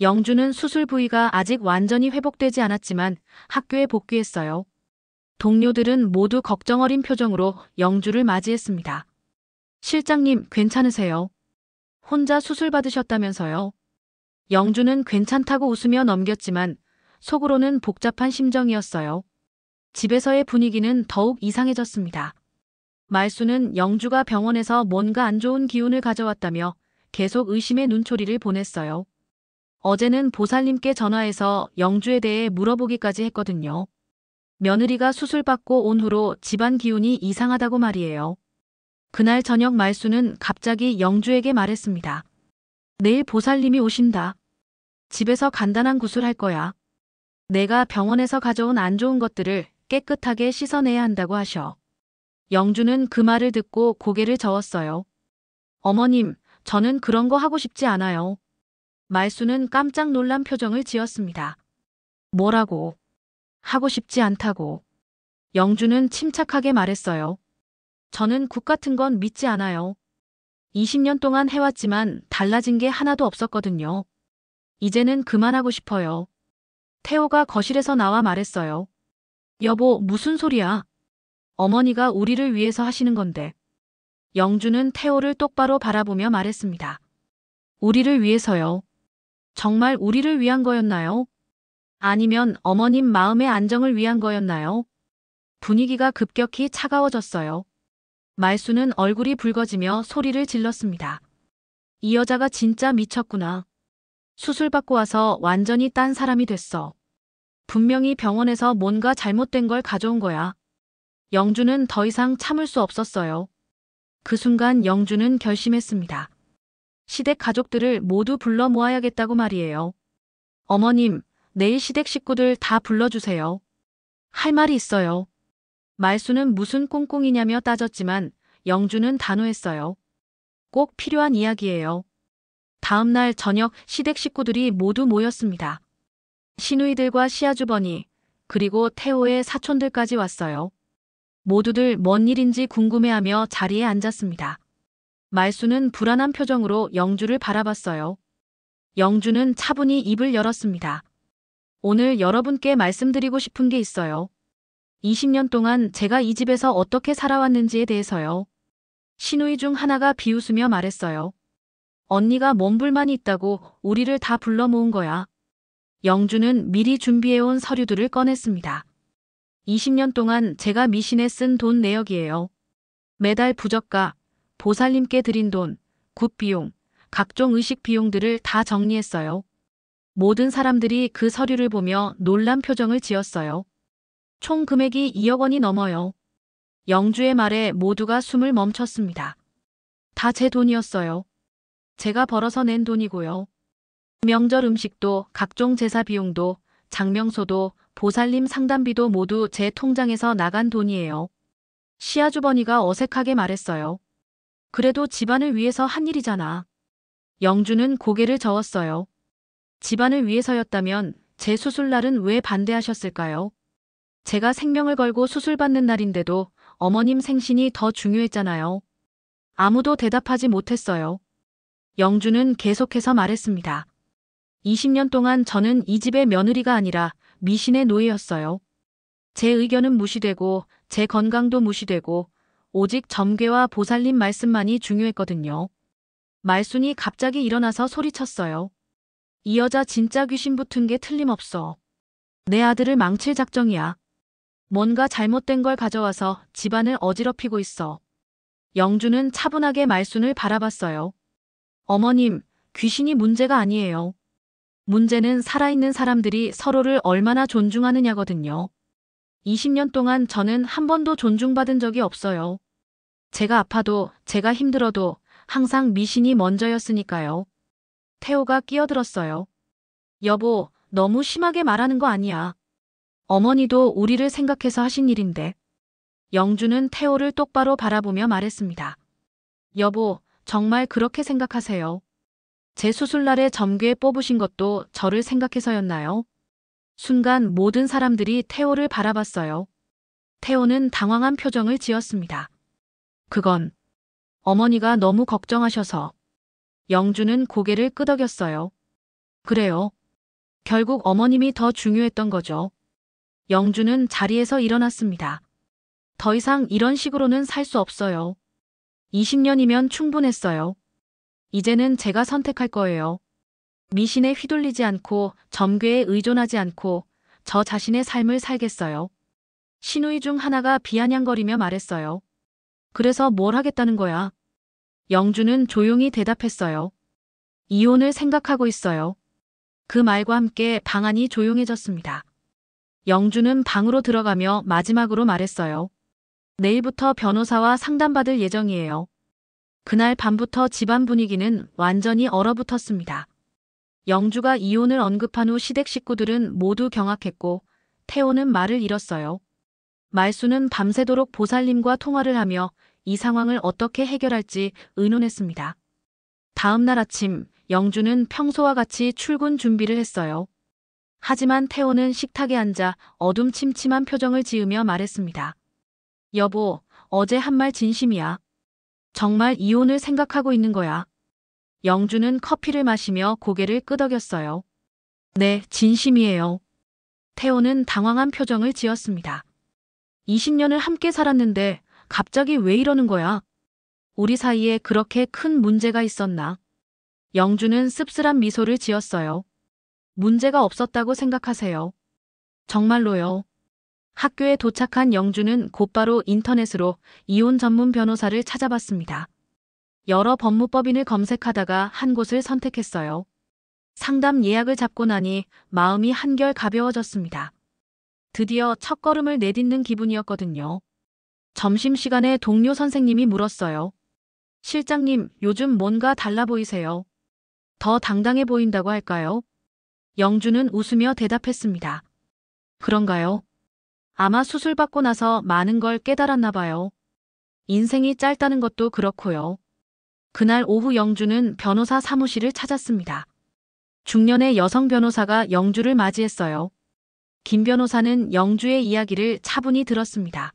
영주는 수술 부위가 아직 완전히 회복되지 않았지만 학교에 복귀했어요. 동료들은 모두 걱정 어린 표정으로 영주를 맞이했습니다. 실장님, 괜찮으세요? 혼자 수술 받으셨다면서요? 영주는 괜찮다고 웃으며 넘겼지만 속으로는 복잡한 심정이었어요. 집에서의 분위기는 더욱 이상해졌습니다. 말수는 영주가 병원에서 뭔가 안 좋은 기운을 가져왔다며 계속 의심의 눈초리를 보냈어요. 어제는 보살님께 전화해서 영주에 대해 물어보기까지 했거든요. 며느리가 수술받고 온 후로 집안 기운이 이상하다고 말이에요. 그날 저녁 말수는 갑자기 영주에게 말했습니다. 내일 보살님이 오신다. 집에서 간단한 구슬할 거야. 내가 병원에서 가져온 안 좋은 것들을 깨끗하게 씻어내야 한다고 하셔. 영주는 그 말을 듣고 고개를 저었어요. 어머님, 저는 그런 거 하고 싶지 않아요. 말수는 깜짝 놀란 표정을 지었습니다. 뭐라고? 하고 싶지 않다고. 영주는 침착하게 말했어요. 저는 국 같은 건 믿지 않아요. 20년 동안 해왔지만 달라진 게 하나도 없었거든요. 이제는 그만하고 싶어요. 태호가 거실에서 나와 말했어요. 여보, 무슨 소리야? 어머니가 우리를 위해서 하시는 건데. 영주는 태호를 똑바로 바라보며 말했습니다. 우리를 위해서요. 정말 우리를 위한 거였나요? 아니면 어머님 마음의 안정을 위한 거였나요? 분위기가 급격히 차가워졌어요. 말수는 얼굴이 붉어지며 소리를 질렀습니다. 이 여자가 진짜 미쳤구나. 수술받고 와서 완전히 딴 사람이 됐어. 분명히 병원에서 뭔가 잘못된 걸 가져온 거야. 영주는 더 이상 참을 수 없었어요. 그 순간 영주는 결심했습니다. 시댁 가족들을 모두 불러 모아야겠다고 말이에요. 어머님, 내일 시댁 식구들 다 불러주세요. 할 말이 있어요. 말수는 무슨 꽁꽁이냐며 따졌지만 영주는 단호했어요. 꼭 필요한 이야기예요. 다음 날 저녁 시댁 식구들이 모두 모였습니다. 시누이들과 시아주버니, 그리고 태호의 사촌들까지 왔어요. 모두들 뭔 일인지 궁금해하며 자리에 앉았습니다. 말수는 불안한 표정으로 영주를 바라봤어요. 영주는 차분히 입을 열었습니다. 오늘 여러분께 말씀드리고 싶은 게 있어요. 20년 동안 제가 이 집에서 어떻게 살아왔는지에 대해서요. 시누이 중 하나가 비웃으며 말했어요. 언니가 뭔 불만이 있다고 우리를 다 불러 모은 거야. 영주는 미리 준비해온 서류들을 꺼냈습니다. 20년 동안 제가 미신에 쓴 돈 내역이에요. 매달 부적과 보살님께 드린 돈, 굿비용, 각종 의식 비용들을 다 정리했어요. 모든 사람들이 그 서류를 보며 놀란 표정을 지었어요. 총 금액이 2억 원이 넘어요. 영주의 말에 모두가 숨을 멈췄습니다. 다 제 돈이었어요. 제가 벌어서 낸 돈이고요. 명절 음식도 각종 제사 비용도 장명소도 보살님 상담비도 모두 제 통장에서 나간 돈이에요. 시아주버니가 어색하게 말했어요. 그래도 집안을 위해서 한 일이잖아. 영주는 고개를 저었어요. 집안을 위해서였다면 제 수술날은 왜 반대하셨을까요? 제가 생명을 걸고 수술받는 날인데도 어머님 생신이 더 중요했잖아요. 아무도 대답하지 못했어요. 영주는 계속해서 말했습니다. 20년 동안 저는 이 집의 며느리가 아니라 미신의 노예였어요. 제 의견은 무시되고 제 건강도 무시되고 오직 점괘와 보살님 말씀만이 중요했거든요. 말순이 갑자기 일어나서 소리쳤어요. 이 여자 진짜 귀신 붙은 게 틀림없어. 내 아들을 망칠 작정이야. 뭔가 잘못된 걸 가져와서 집안을 어지럽히고 있어. 영주는 차분하게 말순을 바라봤어요. 어머님, 귀신이 문제가 아니에요. 문제는 살아있는 사람들이 서로를 얼마나 존중하느냐거든요. 20년 동안 저는 한 번도 존중받은 적이 없어요. 제가 아파도 제가 힘들어도 항상 미신이 먼저였으니까요. 태호가 끼어들었어요. 여보, 너무 심하게 말하는 거 아니야. 어머니도 우리를 생각해서 하신 일인데. 영주는 태호를 똑바로 바라보며 말했습니다. 여보, 정말 그렇게 생각하세요? 제 수술날에 점괘에 뽑으신 것도 저를 생각해서였나요? 순간 모든 사람들이 태호를 바라봤어요. 태호는 당황한 표정을 지었습니다. 그건 어머니가 너무 걱정하셔서. 영주는 고개를 끄덕였어요. 그래요. 결국 어머님이 더 중요했던 거죠. 영주는 자리에서 일어났습니다. 더 이상 이런 식으로는 살 수 없어요. 20년이면 충분했어요. 이제는 제가 선택할 거예요. 미신에 휘둘리지 않고 점괘에 의존하지 않고 저 자신의 삶을 살겠어요. 신우이 중 하나가 비아냥거리며 말했어요. 그래서 뭘 하겠다는 거야? 영주는 조용히 대답했어요. 이혼을 생각하고 있어요. 그 말과 함께 방 안이 조용해졌습니다. 영주는 방으로 들어가며 마지막으로 말했어요. 내일부터 변호사와 상담받을 예정이에요. 그날 밤부터 집안 분위기는 완전히 얼어붙었습니다. 영주가 이혼을 언급한 후 시댁 식구들은 모두 경악했고 태호는 말을 잃었어요. 말수는 밤새도록 보살님과 통화를 하며 이 상황을 어떻게 해결할지 의논했습니다. 다음 날 아침 영주는 평소와 같이 출근 준비를 했어요. 하지만 태호는 식탁에 앉아 어둠침침한 표정을 지으며 말했습니다. 여보, 어제 한 말 진심이야. 정말 이혼을 생각하고 있는 거야. 영주는 커피를 마시며 고개를 끄덕였어요. 네, 진심이에요. 태호는 당황한 표정을 지었습니다. 20년을 함께 살았는데 갑자기 왜 이러는 거야? 우리 사이에 그렇게 큰 문제가 있었나? 영주는 씁쓸한 미소를 지었어요. 문제가 없었다고 생각하세요. 정말로요. 학교에 도착한 영주는 곧바로 인터넷으로 이혼 전문 변호사를 찾아봤습니다. 여러 법무법인을 검색하다가 한 곳을 선택했어요. 상담 예약을 잡고 나니 마음이 한결 가벼워졌습니다. 드디어 첫걸음을 내딛는 기분이었거든요. 점심시간에 동료 선생님이 물었어요. 실장님, 요즘 뭔가 달라 보이세요? 더 당당해 보인다고 할까요? 영주는 웃으며 대답했습니다. 그런가요? 아마 수술받고 나서 많은 걸 깨달았나 봐요. 인생이 짧다는 것도 그렇고요. 그날 오후 영주는 변호사 사무실을 찾았습니다. 중년의 여성 변호사가 영주를 맞이했어요. 김 변호사는 영주의 이야기를 차분히 들었습니다.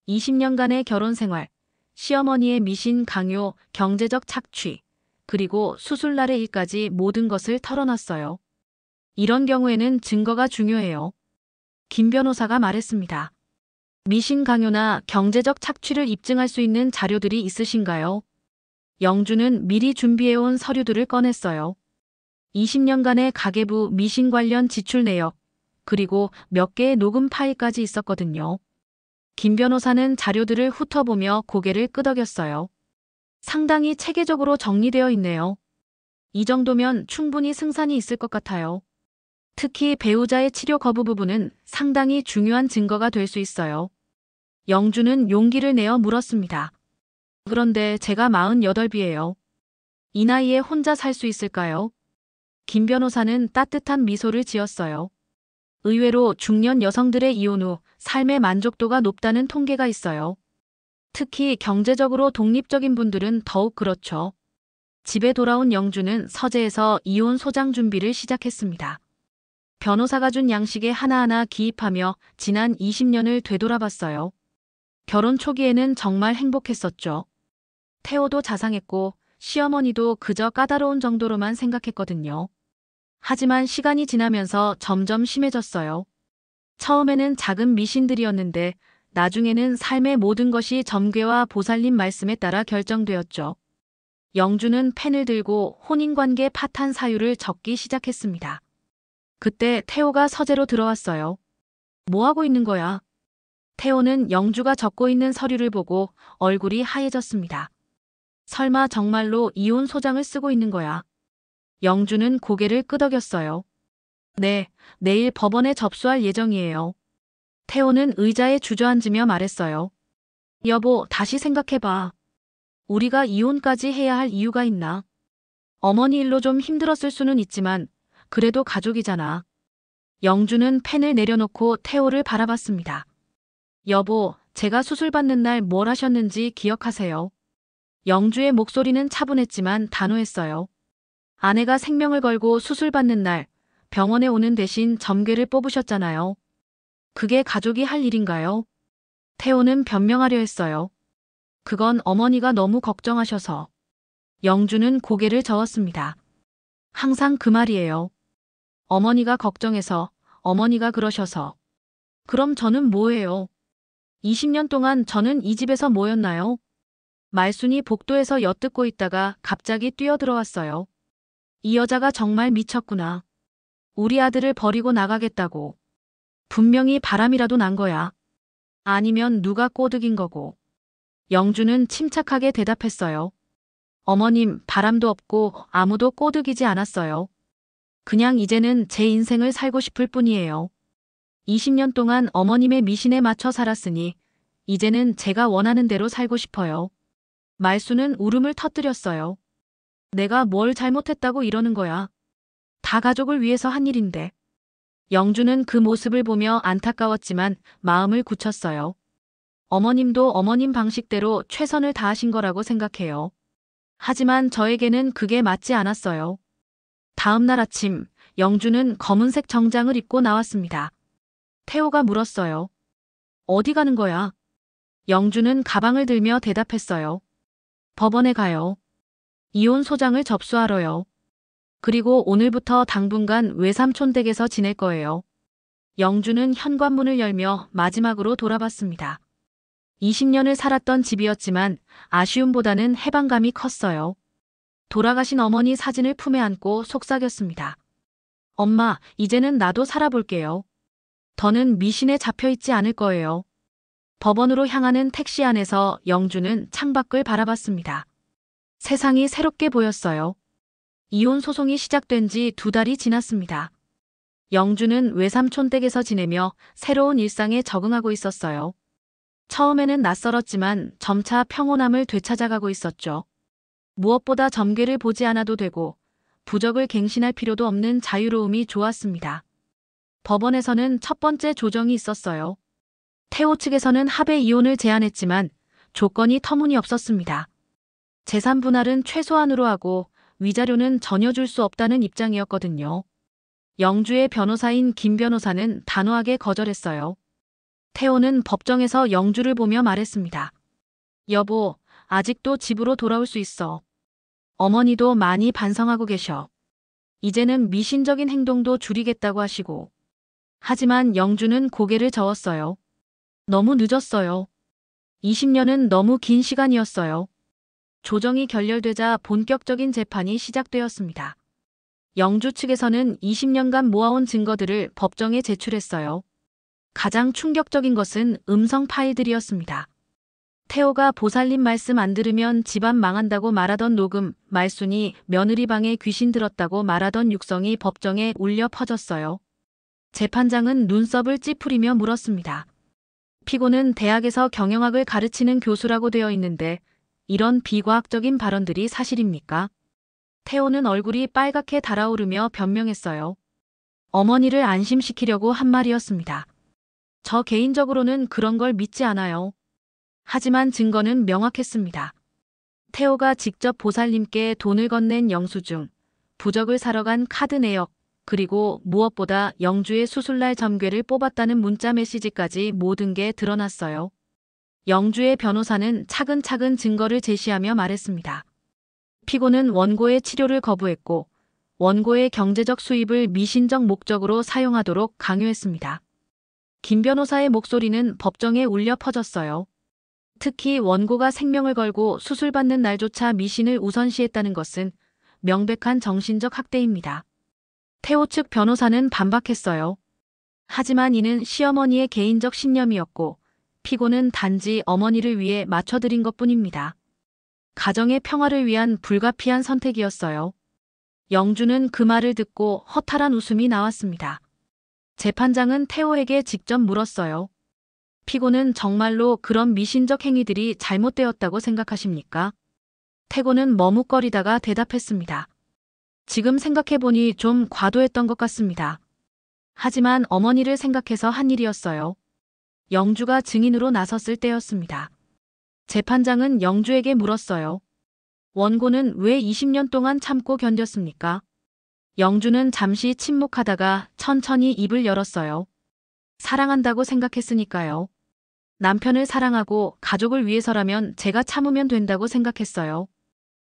20년간의 결혼 생활, 시어머니의 미신 강요, 경제적 착취, 그리고 수술날의 일까지 모든 것을 털어놨어요. 이런 경우에는 증거가 중요해요. 김 변호사가 말했습니다. 미신 강요나 경제적 착취를 입증할 수 있는 자료들이 있으신가요? 영주는 미리 준비해온 서류들을 꺼냈어요. 20년간의 가계부 미신 관련 지출 내역, 그리고 몇 개의 녹음 파일까지 있었거든요. 김 변호사는 자료들을 훑어보며 고개를 끄덕였어요. 상당히 체계적으로 정리되어 있네요. 이 정도면 충분히 승산이 있을 것 같아요. 특히 배우자의 치료 거부 부분은 상당히 중요한 증거가 될 수 있어요. 영주는 용기를 내어 물었습니다. 그런데 제가 48이에요. 이 나이에 혼자 살 수 있을까요? 김 변호사는 따뜻한 미소를 지었어요. 의외로 중년 여성들의 이혼 후 삶의 만족도가 높다는 통계가 있어요. 특히 경제적으로 독립적인 분들은 더욱 그렇죠. 집에 돌아온 영주는 서재에서 이혼 소장 준비를 시작했습니다. 변호사가 준 양식에 하나하나 기입하며 지난 20년을 되돌아봤어요. 결혼 초기에는 정말 행복했었죠. 태호도 자상했고 시어머니도 그저 까다로운 정도로만 생각했거든요. 하지만 시간이 지나면서 점점 심해졌어요. 처음에는 작은 미신들이었는데 나중에는 삶의 모든 것이 점괘와 보살님 말씀에 따라 결정되었죠. 영주는 펜을 들고 혼인관계 파탄 사유를 적기 시작했습니다. 그때 태호가 서재로 들어왔어요. 뭐 하고 있는 거야? 태호는 영주가 적고 있는 서류를 보고 얼굴이 하얘졌습니다. 설마 정말로 이혼 소장을 쓰고 있는 거야? 영주는 고개를 끄덕였어요. 네, 내일 법원에 접수할 예정이에요. 태호는 의자에 주저앉으며 말했어요. 여보, 다시 생각해봐. 우리가 이혼까지 해야 할 이유가 있나? 어머니 일로 좀 힘들었을 수는 있지만 그래도 가족이잖아. 영주는 펜을 내려놓고 태호를 바라봤습니다. 여보, 제가 수술 받는 날 뭘 하셨는지 기억하세요? 영주의 목소리는 차분했지만 단호했어요. 아내가 생명을 걸고 수술 받는 날 병원에 오는 대신 점괘를 뽑으셨잖아요. 그게 가족이 할 일인가요? 태호는 변명하려 했어요. 그건 어머니가 너무 걱정하셔서. 영주는 고개를 저었습니다. 항상 그 말이에요. 어머니가 걱정해서, 어머니가 그러셔서. 그럼 저는 뭐예요? 20년 동안 저는 이 집에서 뭐였나요? 말순이 복도에서 엿듣고 있다가 갑자기 뛰어들어왔어요. 이 여자가 정말 미쳤구나. 우리 아들을 버리고 나가겠다고. 분명히 바람이라도 난 거야. 아니면 누가 꼬드긴 거고. 영주는 침착하게 대답했어요. 어머님, 바람도 없고 아무도 꼬드기지 않았어요. 그냥 이제는 제 인생을 살고 싶을 뿐이에요. 20년 동안 어머님의 미신에 맞춰 살았으니 이제는 제가 원하는 대로 살고 싶어요. 말수는 울음을 터뜨렸어요. 내가 뭘 잘못했다고 이러는 거야. 다 가족을 위해서 한 일인데. 영주는 그 모습을 보며 안타까웠지만 마음을 굳혔어요. 어머님도 어머님 방식대로 최선을 다하신 거라고 생각해요. 하지만 저에게는 그게 맞지 않았어요. 다음 날 아침, 영주는 검은색 정장을 입고 나왔습니다. 태호가 물었어요. 어디 가는 거야? 영주는 가방을 들며 대답했어요. 법원에 가요. 이혼 소장을 접수하러요. 그리고 오늘부터 당분간 외삼촌 댁에서 지낼 거예요. 영주는 현관문을 열며 마지막으로 돌아봤습니다. 20년을 살았던 집이었지만 아쉬움보다는 해방감이 컸어요. 돌아가신 어머니 사진을 품에 안고 속삭였습니다. 엄마, 이제는 나도 살아볼게요. 더는 미신에 잡혀있지 않을 거예요. 법원으로 향하는 택시 안에서 영주는 창밖을 바라봤습니다. 세상이 새롭게 보였어요. 이혼 소송이 시작된 지 2달이 지났습니다. 영주는 외삼촌 댁에서 지내며 새로운 일상에 적응하고 있었어요. 처음에는 낯설었지만 점차 평온함을 되찾아가고 있었죠. 무엇보다 점괘를 보지 않아도 되고 부적을 갱신할 필요도 없는 자유로움이 좋았습니다. 법원에서는 첫 번째 조정이 있었어요. 태호 측에서는 합의 이혼을 제안했지만 조건이 터무니없었습니다. 재산 분할은 최소한으로 하고 위자료는 전혀 줄 수 없다는 입장이었거든요. 영주의 변호사인 김 변호사는 단호하게 거절했어요. 태호는 법정에서 영주를 보며 말했습니다. 여보, 아직도 집으로 돌아올 수 있어. 어머니도 많이 반성하고 계셔. 이제는 미신적인 행동도 줄이겠다고 하시고. 하지만 영주는 고개를 저었어요. 너무 늦었어요. 20년은 너무 긴 시간이었어요. 조정이 결렬되자 본격적인 재판이 시작되었습니다. 영주 측에서는 20년간 모아온 증거들을 법정에 제출했어요. 가장 충격적인 것은 음성 파일들이었습니다. 태호가 보살님 말씀 안 들으면 집안 망한다고 말하던 녹음, 말순이 며느리 방에 귀신 들었다고 말하던 육성이 법정에 울려 퍼졌어요. 재판장은 눈썹을 찌푸리며 물었습니다. 피고는 대학에서 경영학을 가르치는 교수라고 되어 있는데 이런 비과학적인 발언들이 사실입니까? 태호는 얼굴이 빨갛게 달아오르며 변명했어요. 어머니를 안심시키려고 한 말이었습니다. 저 개인적으로는 그런 걸 믿지 않아요. 하지만 증거는 명확했습니다. 태호가 직접 보살님께 돈을 건넨 영수증, 부적을 사러 간 카드 내역, 그리고 무엇보다 영주의 수술날 점괘를 뽑았다는 문자 메시지까지 모든 게 드러났어요. 영주의 변호사는 차근차근 증거를 제시하며 말했습니다. 피고는 원고의 치료를 거부했고 원고의 경제적 수입을 미신적 목적으로 사용하도록 강요했습니다. 김 변호사의 목소리는 법정에 울려 퍼졌어요. 특히 원고가 생명을 걸고 수술받는 날조차 미신을 우선시했다는 것은 명백한 정신적 학대입니다. 태호 측 변호사는 반박했어요. 하지만 이는 시어머니의 개인적 신념이었고 피고는 단지 어머니를 위해 맞춰드린 것뿐입니다. 가정의 평화를 위한 불가피한 선택이었어요. 영주는 그 말을 듣고 허탈한 웃음이 나왔습니다. 재판장은 태호에게 직접 물었어요. 피고는 정말로 그런 미신적 행위들이 잘못되었다고 생각하십니까? 태고는 머뭇거리다가 대답했습니다. 지금 생각해보니 좀 과도했던 것 같습니다. 하지만 어머니를 생각해서 한 일이었어요. 영주가 증인으로 나섰을 때였습니다. 재판장은 영주에게 물었어요. 원고는 왜 20년 동안 참고 견뎠습니까? 영주는 잠시 침묵하다가 천천히 입을 열었어요. 사랑한다고 생각했으니까요. 남편을 사랑하고 가족을 위해서라면 제가 참으면 된다고 생각했어요.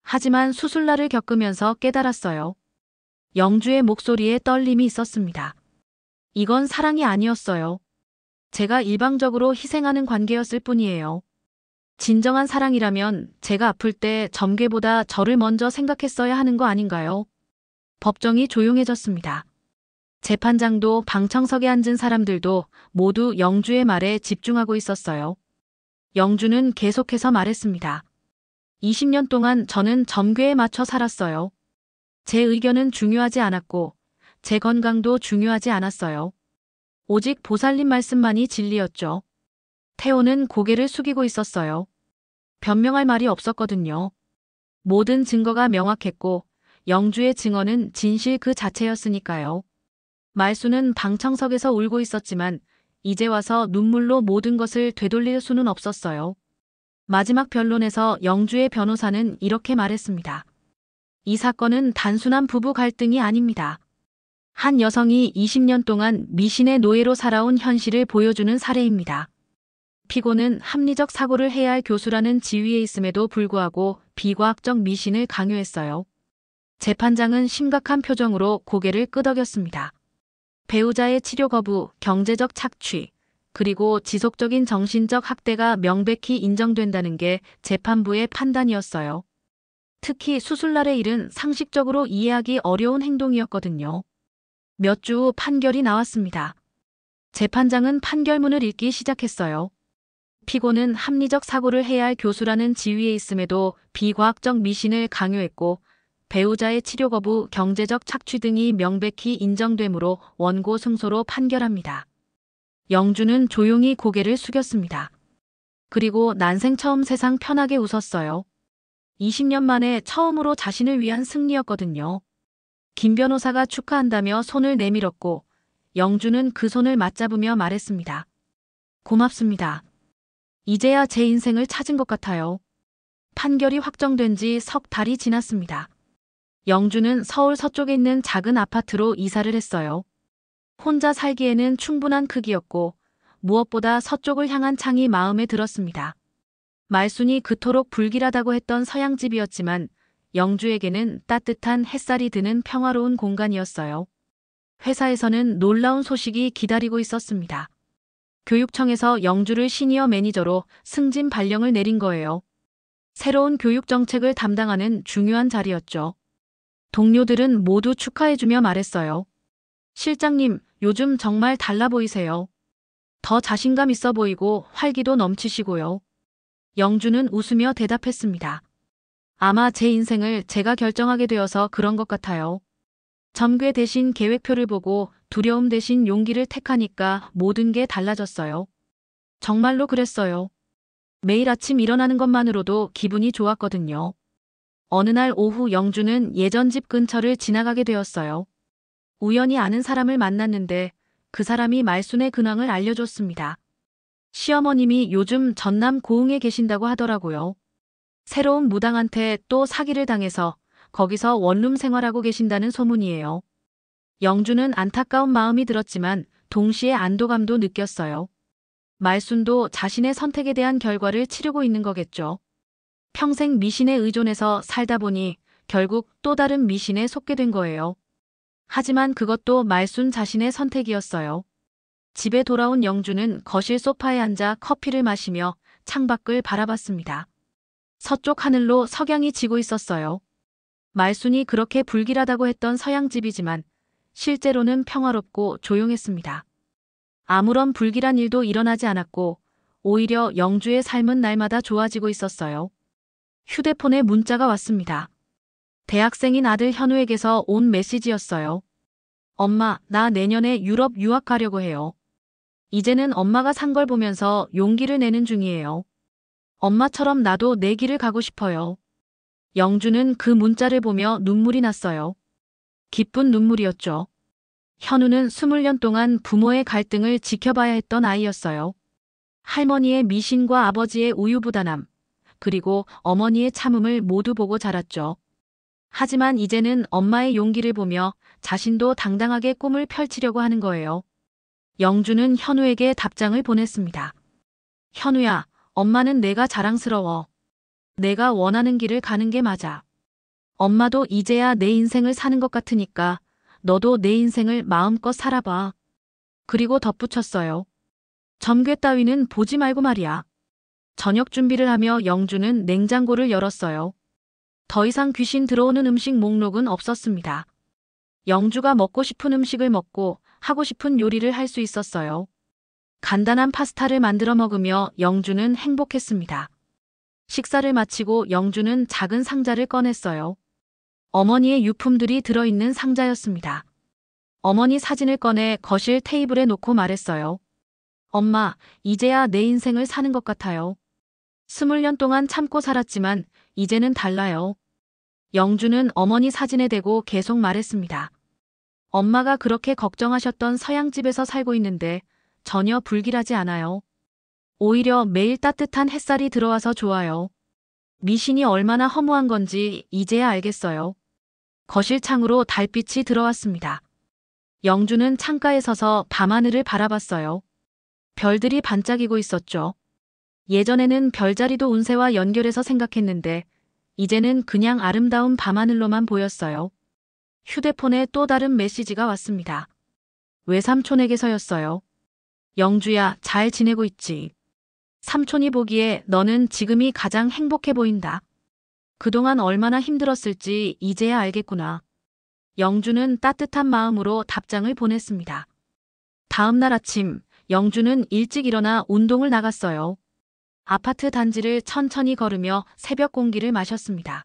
하지만 수술날을 겪으면서 깨달았어요. 영주의 목소리에 떨림이 있었습니다. 이건 사랑이 아니었어요. 제가 일방적으로 희생하는 관계였을 뿐이에요. 진정한 사랑이라면 제가 아플 때 점괘보다 저를 먼저 생각했어야 하는 거 아닌가요? 법정이 조용해졌습니다. 재판장도 방청석에 앉은 사람들도 모두 영주의 말에 집중하고 있었어요. 영주는 계속해서 말했습니다. 20년 동안 저는 점괘에 맞춰 살았어요. 제 의견은 중요하지 않았고 제 건강도 중요하지 않았어요. 오직 보살님 말씀만이 진리였죠. 태호는 고개를 숙이고 있었어요. 변명할 말이 없었거든요. 모든 증거가 명확했고 영주의 증언은 진실 그 자체였으니까요. 말수는 방청석에서 울고 있었지만 이제 와서 눈물로 모든 것을 되돌릴 수는 없었어요. 마지막 변론에서 영주의 변호사는 이렇게 말했습니다. 이 사건은 단순한 부부 갈등이 아닙니다. 한 여성이 20년 동안 미신의 노예로 살아온 현실을 보여주는 사례입니다. 피고는 합리적 사고를 해야 할 교수라는 지위에 있음에도 불구하고 비과학적 미신을 강요했어요. 재판장은 심각한 표정으로 고개를 끄덕였습니다. 배우자의 치료 거부, 경제적 착취, 그리고 지속적인 정신적 학대가 명백히 인정된다는 게 재판부의 판단이었어요. 특히 수술날의 일은 상식적으로 이해하기 어려운 행동이었거든요. 몇 주 후 판결이 나왔습니다. 재판장은 판결문을 읽기 시작했어요. 피고는 합리적 사고를 해야 할 교수라는 지위에 있음에도 비과학적 미신을 강요했고 배우자의 치료 거부, 경제적 착취 등이 명백히 인정되므로 원고 승소로 판결합니다. 영주는 조용히 고개를 숙였습니다. 그리고 난생 처음 세상 편하게 웃었어요. 20년 만에 처음으로 자신을 위한 승리였거든요. 김 변호사가 축하한다며 손을 내밀었고 영주는 그 손을 맞잡으며 말했습니다. 고맙습니다. 이제야 제 인생을 찾은 것 같아요. 판결이 확정된 지 석 달이 지났습니다. 영주는 서울 서쪽에 있는 작은 아파트로 이사를 했어요. 혼자 살기에는 충분한 크기였고 무엇보다 서쪽을 향한 창이 마음에 들었습니다. 말순이 그토록 불길하다고 했던 서양집이었지만 영주에게는 따뜻한 햇살이 드는 평화로운 공간이었어요. 회사에서는 놀라운 소식이 기다리고 있었습니다. 교육청에서 영주를 시니어 매니저로 승진 발령을 내린 거예요. 새로운 교육 정책을 담당하는 중요한 자리였죠. 동료들은 모두 축하해주며 말했어요. 실장님, 요즘 정말 달라 보이세요. 더 자신감 있어 보이고 활기도 넘치시고요. 영주는 웃으며 대답했습니다. 아마 제 인생을 제가 결정하게 되어서 그런 것 같아요. 점괘 대신 계획표를 보고 두려움 대신 용기를 택하니까 모든 게 달라졌어요. 정말로 그랬어요. 매일 아침 일어나는 것만으로도 기분이 좋았거든요. 어느 날 오후 영주는 예전 집 근처를 지나가게 되었어요. 우연히 아는 사람을 만났는데 그 사람이 말순의 근황을 알려줬습니다. 시어머님이 요즘 전남 고흥에 계신다고 하더라고요. 새로운 무당한테 또 사기를 당해서 거기서 원룸 생활하고 계신다는 소문이에요. 영주는 안타까운 마음이 들었지만 동시에 안도감도 느꼈어요. 말순도 자신의 선택에 대한 결과를 치르고 있는 거겠죠. 평생 미신에 의존해서 살다 보니 결국 또 다른 미신에 속게 된 거예요. 하지만 그것도 말순 자신의 선택이었어요. 집에 돌아온 영주는 거실 소파에 앉아 커피를 마시며 창밖을 바라봤습니다. 서쪽 하늘로 석양이 지고 있었어요. 말순이 그렇게 불길하다고 했던 서양집이지만 실제로는 평화롭고 조용했습니다. 아무런 불길한 일도 일어나지 않았고 오히려 영주의 삶은 날마다 좋아지고 있었어요. 휴대폰에 문자가 왔습니다. 대학생인 아들 현우에게서 온 메시지였어요. 엄마, 나 내년에 유럽 유학 가려고 해요. 이제는 엄마가 산 걸 보면서 용기를 내는 중이에요. 엄마처럼 나도 내 길을 가고 싶어요. 영주는 그 문자를 보며 눈물이 났어요. 기쁜 눈물이었죠. 현우는 20년 동안 부모의 갈등을 지켜봐야 했던 아이였어요. 할머니의 미신과 아버지의 우유부단함, 그리고 어머니의 참음을 모두 보고 자랐죠. 하지만 이제는 엄마의 용기를 보며 자신도 당당하게 꿈을 펼치려고 하는 거예요. 영주는 현우에게 답장을 보냈습니다. 현우야, 엄마는 내가 자랑스러워. 내가 원하는 길을 가는 게 맞아. 엄마도 이제야 내 인생을 사는 것 같으니까 너도 내 인생을 마음껏 살아봐. 그리고 덧붙였어요. 점괘 따위는 보지 말고 말이야. 저녁 준비를 하며 영주는 냉장고를 열었어요. 더 이상 귀신 들어오는 음식 목록은 없었습니다. 영주가 먹고 싶은 음식을 먹고 하고 싶은 요리를 할 수 있었어요. 간단한 파스타를 만들어 먹으며 영주는 행복했습니다. 식사를 마치고 영주는 작은 상자를 꺼냈어요. 어머니의 유품들이 들어있는 상자였습니다. 어머니 사진을 꺼내 거실 테이블에 놓고 말했어요. 엄마, 이제야 내 인생을 사는 것 같아요. 20년 동안 참고 살았지만 이제는 달라요. 영주는 어머니 사진에 대고 계속 말했습니다. 엄마가 그렇게 걱정하셨던 서양집에서 살고 있는데 전혀 불길하지 않아요. 오히려 매일 따뜻한 햇살이 들어와서 좋아요. 미신이 얼마나 허무한 건지 이제야 알겠어요. 거실 창으로 달빛이 들어왔습니다. 영주는 창가에 서서 밤하늘을 바라봤어요. 별들이 반짝이고 있었죠. 예전에는 별자리도 운세와 연결해서 생각했는데 이제는 그냥 아름다운 밤하늘로만 보였어요. 휴대폰에 또 다른 메시지가 왔습니다. 외삼촌에게서였어요. 영주야, 잘 지내고 있지? 삼촌이 보기에 너는 지금이 가장 행복해 보인다. 그동안 얼마나 힘들었을지 이제야 알겠구나. 영주는 따뜻한 마음으로 답장을 보냈습니다. 다음 날 아침, 영주는 일찍 일어나 운동을 나갔어요. 아파트 단지를 천천히 걸으며 새벽 공기를 마셨습니다.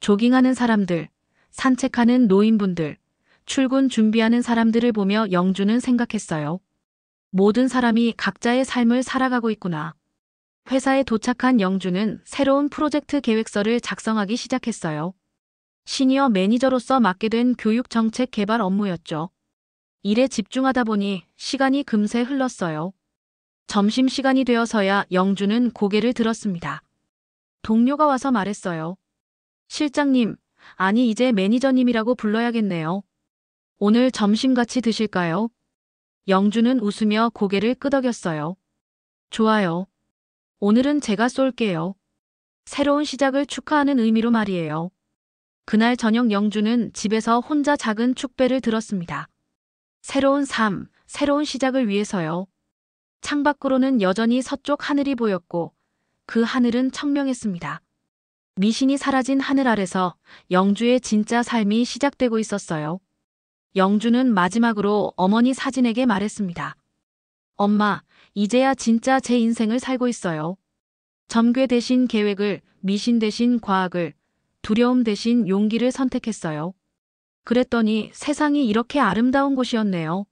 조깅하는 사람들, 산책하는 노인분들, 출근 준비하는 사람들을 보며 영주는 생각했어요. 모든 사람이 각자의 삶을 살아가고 있구나. 회사에 도착한 영주는 새로운 프로젝트 계획서를 작성하기 시작했어요. 시니어 매니저로서 맡게 된 교육 정책 개발 업무였죠. 일에 집중하다 보니 시간이 금세 흘렀어요. 점심시간이 되어서야 영주는 고개를 들었습니다. 동료가 와서 말했어요. 실장님, 아니 이제 매니저님이라고 불러야겠네요. 오늘 점심 같이 드실까요? 영주는 웃으며 고개를 끄덕였어요. 좋아요. 오늘은 제가 쏠게요. 새로운 시작을 축하하는 의미로 말이에요. 그날 저녁 영주는 집에서 혼자 작은 축배를 들었습니다. 새로운 삶, 새로운 시작을 위해서요. 창밖으로는 여전히 서쪽 하늘이 보였고 그 하늘은 청명했습니다. 미신이 사라진 하늘 아래서 영주의 진짜 삶이 시작되고 있었어요. 영주는 마지막으로 어머니 사진에게 말했습니다. 엄마, 이제야 진짜 제 인생을 살고 있어요. 점괘 대신 계획을, 미신 대신 과학을, 두려움 대신 용기를 선택했어요. 그랬더니 세상이 이렇게 아름다운 곳이었네요.